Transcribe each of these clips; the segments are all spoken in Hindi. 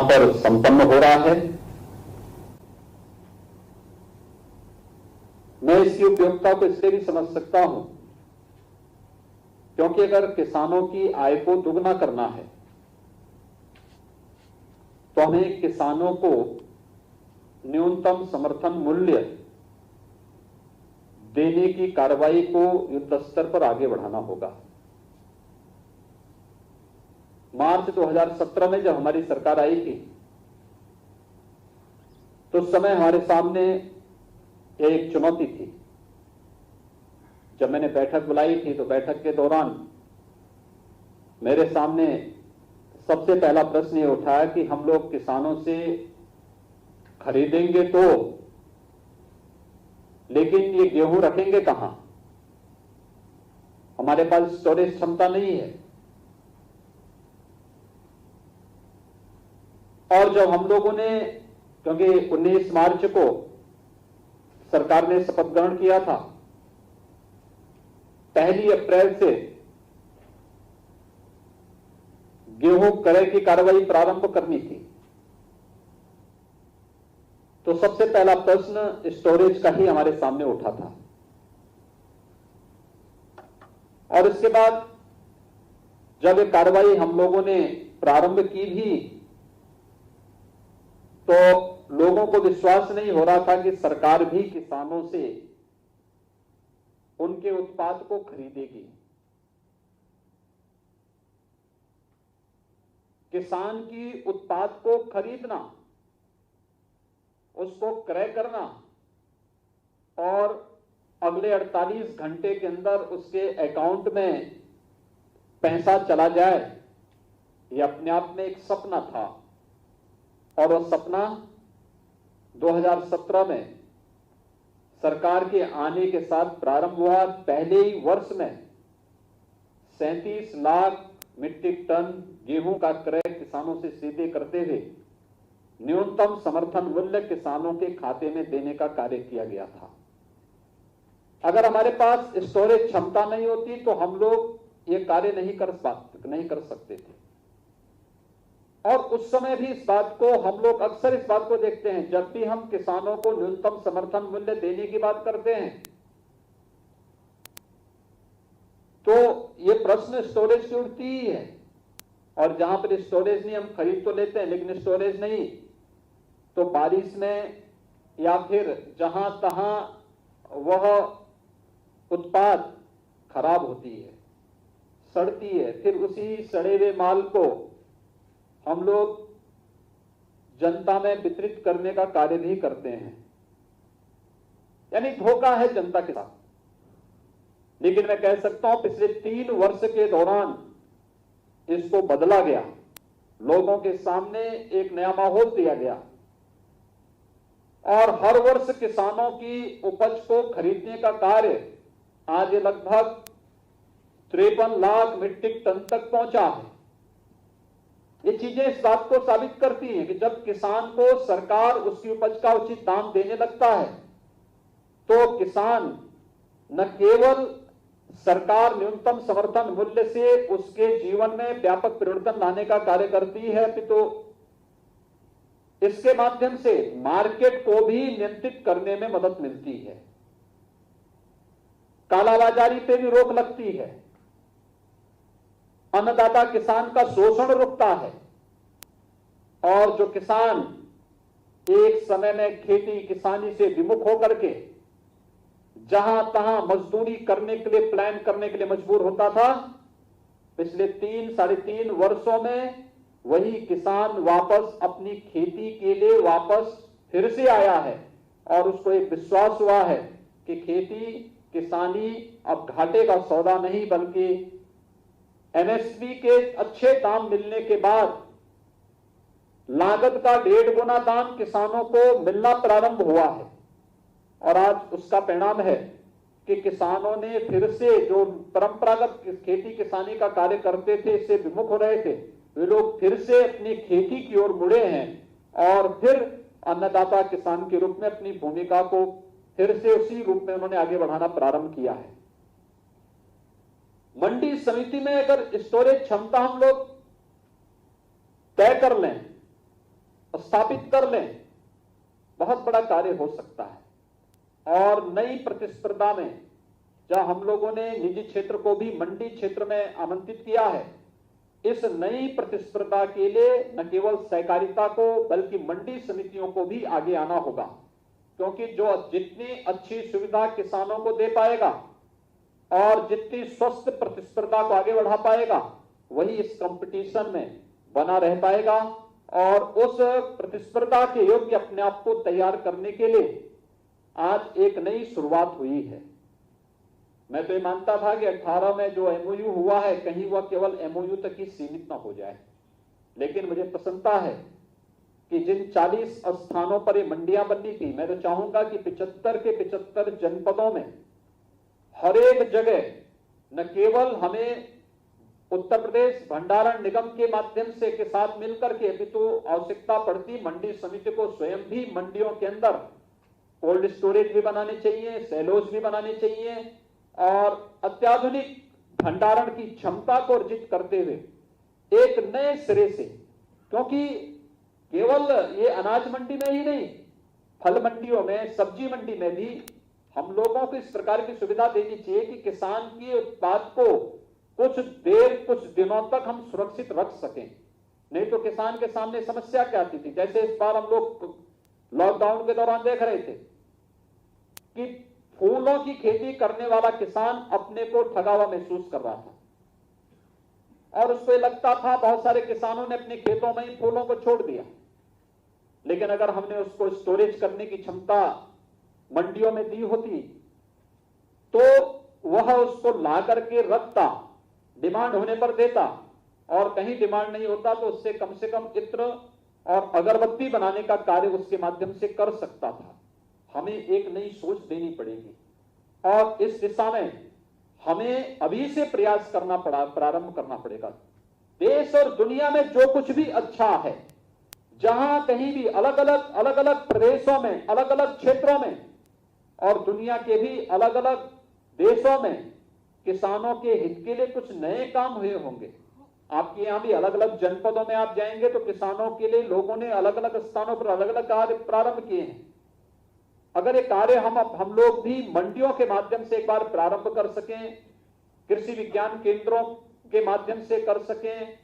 पर संपन्न हो रहा है। मैं इसकी उपयोगिता को इसलिए भी समझ सकता हूं क्योंकि अगर किसानों की आय को दुगना करना है तो हमें किसानों को न्यूनतम समर्थन मूल्य देने की कार्रवाई को युद्ध स्तर पर आगे बढ़ाना होगा। मार्च 2017 में जब हमारी सरकार आई थी तो उस समय हमारे सामने एक चुनौती थी। जब मैंने बैठक बुलाई थी तो बैठक के दौरान मेरे सामने सबसे पहला प्रश्न ये उठाया कि हम लोग किसानों से खरीदेंगे तो, लेकिन ये गेहूं रखेंगे कहां? हमारे पास स्टोरेज क्षमता नहीं है। और जब हम लोगों ने, क्योंकि 19 मार्च को सरकार ने शपथ ग्रहण किया था, 1 अप्रैल से गेहूं क्रय की कार्रवाई प्रारंभ करनी थी, तो सबसे पहला प्रश्न स्टोरेज का ही हमारे सामने उठा था। और इसके बाद जब ये कार्रवाई हम लोगों ने प्रारंभ की भी तो लोगों को विश्वास नहीं हो रहा था कि सरकार भी किसानों से उनके उत्पाद को खरीदेगी। किसान की उत्पाद को खरीदना, उसको क्रय करना और अगले 48 घंटे के अंदर उसके अकाउंट में पैसा चला जाए, यह अपने आप में एक सपना था। और वह सपना 2017 में सरकार के आने के साथ प्रारंभ हुआ। पहले ही वर्ष में 37 लाख मीट्रिक टन गेहूं का क्रय किसानों से सीधे करते हुए न्यूनतम समर्थन मूल्य किसानों के खाते में देने का कार्य किया गया था। अगर हमारे पास स्टोरेज क्षमता नहीं होती तो हम लोग ये कार्य नहीं कर सकते थे। और उस समय भी इस बात को हम लोग अक्सर इस बात को देखते हैं, जब भी हम किसानों को न्यूनतम समर्थन मूल्य देने की बात करते हैं तो ये प्रश्न स्टोरेज की उठती ही है। और जहां पर स्टोरेज नहीं, हम खरीद तो लेते हैं लेकिन स्टोरेज नहीं, तो बारिश में या फिर जहां तहां वह उत्पाद खराब होती है, सड़ती है, फिर उसी सड़े हुए माल को हम लोग जनता में वितरित करने का कार्य भी करते हैं, यानी धोखा है जनता के साथ। लेकिन मैं कह सकता हूं पिछले 3 वर्ष के दौरान इसको बदला गया, लोगों के सामने एक नया माहौल दिया गया और हर वर्ष किसानों की उपज को खरीदने का कार्य आज लगभग 53 लाख मीट्रिक टन तक पहुंचा है। ये चीजें इस बात को साबित करती हैं कि जब किसान को सरकार उसकी उपज का उचित दाम देने लगता है तो किसान न केवल सरकार न्यूनतम समर्थन मूल्य से उसके जीवन में व्यापक परिवर्तन लाने का कार्य करती है, तो इसके माध्यम से मार्केट को भी नियंत्रित करने में मदद मिलती है, कालाबाजारी पे भी रोक लगती है, अन्नदाता किसान का शोषण रुकता है। और जो किसान एक समय में खेती किसानी से विमुख होकर के जहां तहां मजदूरी करने के लिए, प्लान करने के लिए मजबूर होता था, पिछले 3-3.5 वर्षों में वही किसान वापस अपनी खेती के लिए वापस फिर से आया है और उसको एक विश्वास हुआ है कि खेती किसानी अब घाटे का सौदा नहीं बल्कि एमएसपी के अच्छे दाम मिलने के बाद लागत का 1.5 गुना दाम किसानों को मिलना प्रारंभ हुआ है। और आज उसका परिणाम है कि किसानों ने फिर से जो परंपरागत खेती किसानी का कार्य करते थे, इससे विमुख हो रहे थे, वे लोग फिर से अपनी खेती की ओर मुड़े हैं और फिर अन्नदाता किसान के रूप में अपनी भूमिका को फिर से उसी रूप में उन्होंने आगे बढ़ाना प्रारंभ किया है। मंडी समिति में अगर स्टोरेज क्षमता हम लोग तय कर लें स्थापित कर लें, बहुत बड़ा कार्य हो सकता है। और नई प्रतिस्पर्धा में जहां हम लोगों ने निजी क्षेत्र को भी मंडी क्षेत्र में आमंत्रित किया है, इस नई प्रतिस्पर्धा के लिए न केवल सहकारिता को बल्कि मंडी समितियों को भी आगे आना होगा, क्योंकि जो जितनी अच्छी सुविधा किसानों को दे पाएगा और जितनी स्वस्थ प्रतिस्पर्धा को आगे बढ़ा पाएगा, वही इस कंपटीशन में बना रह पाएगा और उस प्रतिस्पर्धा के योग्य अपने आप को तैयार करने के लिए आज एक नई शुरुआत हुई है। मैं तो ये मानता था कि 18 में जो एमओयू हुआ है, कहीं वह केवल एमओयू तक ही सीमित न हो जाए, लेकिन मुझे प्रसन्नता है कि जिन 40 स्थानों पर ये मंडियां बननी थी, मैं तो चाहूंगा कि 75 के 75 जनपदों में हर एक जगह न केवल हमें उत्तर प्रदेश भंडारण निगम के माध्यम से के साथ मिलकर के, अभी तो आवश्यकता पड़ती मंडी समिति को स्वयं भी मंडियों के अंदर कोल्ड स्टोरेज भी बनाने चाहिए, सेलोज भी बनाने चाहिए और अत्याधुनिक भंडारण की क्षमता को अर्जित करते हुए एक नए सिरे से, क्योंकि केवल ये अनाज मंडी में ही नहीं, फल मंडियों में, सब्जी मंडी में भी हम लोगों को इस प्रकार की सुविधा देनी चाहिए कि किसान के उत्पाद को कुछ देर, कुछ दिनों तक हम सुरक्षित रख सकें। नहीं तो किसान के सामने समस्या क्या आती थी, जैसे इस बार हम लोग लॉकडाउन के दौरान देख रहे थे कि फूलों की खेती करने वाला किसान अपने को ठगा हुआ महसूस कर रहा था और उसको लगता था, बहुत सारे किसानों ने अपने खेतों में ही फूलों को छोड़ दिया, लेकिन अगर हमने उसको स्टोरेज करने की क्षमता मंडियों में दी होती तो वह उसको ला करके रखता, डिमांड होने पर देता, और कहीं डिमांड नहीं होता तो उससे कम से कम इत्र और अगरबत्ती बनाने का कार्य उसके माध्यम से कर सकता था। हमें एक नई सोच देनी पड़ेगी और इस दिशा में हमें अभी से प्रयास करना प्रारंभ करना पड़ेगा। देश और दुनिया में जो कुछ भी अच्छा है, जहां कहीं भी अलग अलग प्रदेशों में, अलग अलग क्षेत्रों में और दुनिया के भी अलग अलग देशों में किसानों के हित के लिए कुछ नए काम हुए होंगे। आपके यहां भी अलग अलग जनपदों में आप जाएंगे तो किसानों के लिए लोगों ने अलग अलग स्थानों पर अलग अलग कार्य प्रारंभ किए हैं। अगर ये कार्य हम लोग भी मंडियों के माध्यम से एक बार प्रारंभ कर सकें, कृषि विज्ञान केंद्रों के माध्यम से कर सकें,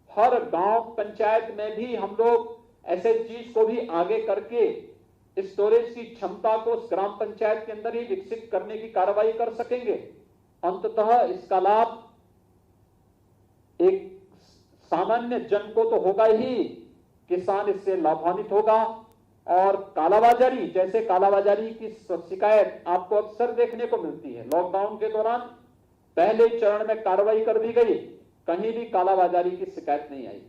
हर गांव पंचायत में भी हम लोग ऐसे चीज को भी आगे करके स्टोरेज की क्षमता को ग्राम पंचायत के अंदर ही विकसित करने की कार्रवाई कर सकेंगे, अंततः इसका लाभ एक सामान्य जन को तो होगा ही, किसान इससे लाभान्वित होगा। और कालाबाजारी, जैसे कालाबाजारी की शिकायत आपको अक्सर देखने को मिलती है, लॉकडाउन के दौरान पहले चरण में कार्रवाई कर दी गई, कहीं भी कालाबाजारी की शिकायत नहीं आई।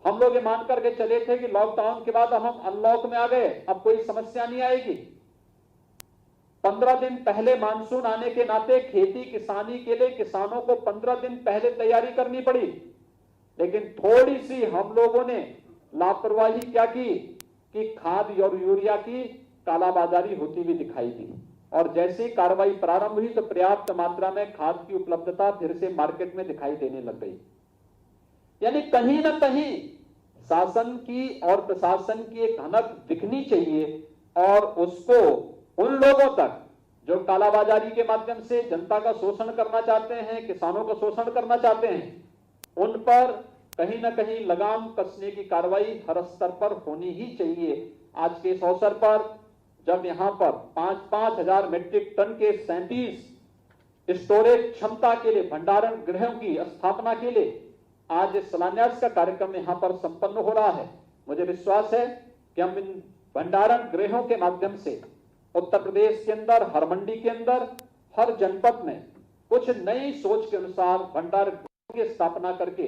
हम लोग ये मान करके चले थे कि लॉकडाउन के बाद हम अनलॉक में आ गए, अब कोई समस्या नहीं आएगी। 15 दिन पहले मानसून आने के नाते खेती किसानी के लिए किसानों को 15 दिन पहले तैयारी करनी पड़ी, लेकिन थोड़ी सी हम लोगों ने लापरवाही क्या की कि खाद और यूरिया की कालाबाजारी होती हुई दिखाई दी, और जैसे ही कार्रवाई प्रारंभ हुई तो पर्याप्त मात्रा में खाद की उपलब्धता फिर से मार्केट में दिखाई देने लग गई। यानी कहीं ना कहीं शासन की और प्रशासन की एक हनक दिखनी चाहिए और उसको उन लोगों तक जो कालाबाजारी के माध्यम से जनता का शोषण करना चाहते हैं, किसानों का शोषण करना चाहते हैं, उन पर कहीं ना कहीं लगाम कसने की कार्रवाई हर स्तर पर होनी ही चाहिए। आज के इस अवसर पर जब यहां पर 5,000 मीट्रिक टन के 37 स्टोरेज क्षमता के लिए भंडारण गृहों की स्थापना के लिए आज शिलान्यास का कार्यक्रम यहां पर संपन्न हो रहा है, मुझे विश्वास है कि हम इन भंडारण गृहों के माध्यम से उत्तर प्रदेश के अंदर, हर मंडी के अंदर, हर जनपद में कुछ नई सोच के अनुसार भंडार गृहों की स्थापना करके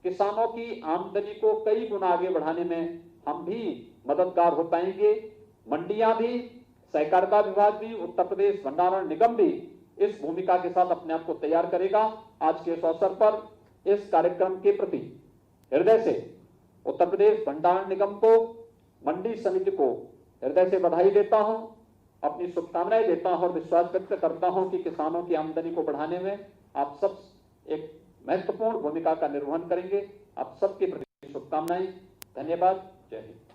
किसानों की आमदनी को कई गुना आगे बढ़ाने में हम भी मददगार हो पाएंगे। मंडियां भी, सहकारिता विभाग भी, उत्तर प्रदेश भंडारण निगम भी इस भूमिका के साथ अपने आप को तैयार करेगा। आज के इस अवसर पर इस कार्यक्रम के प्रति हृदय से उत्तर प्रदेश भंडारण निगम को, मंडी समिति को हृदय से बधाई देता हूं, अपनी शुभकामनाएं देता हूं और विश्वास व्यक्त करता हूं कि किसानों की आमदनी को बढ़ाने में आप सब एक महत्वपूर्ण भूमिका का निर्वहन करेंगे। आप सबके प्रति शुभकामनाएं। धन्यवाद। जय हिंद।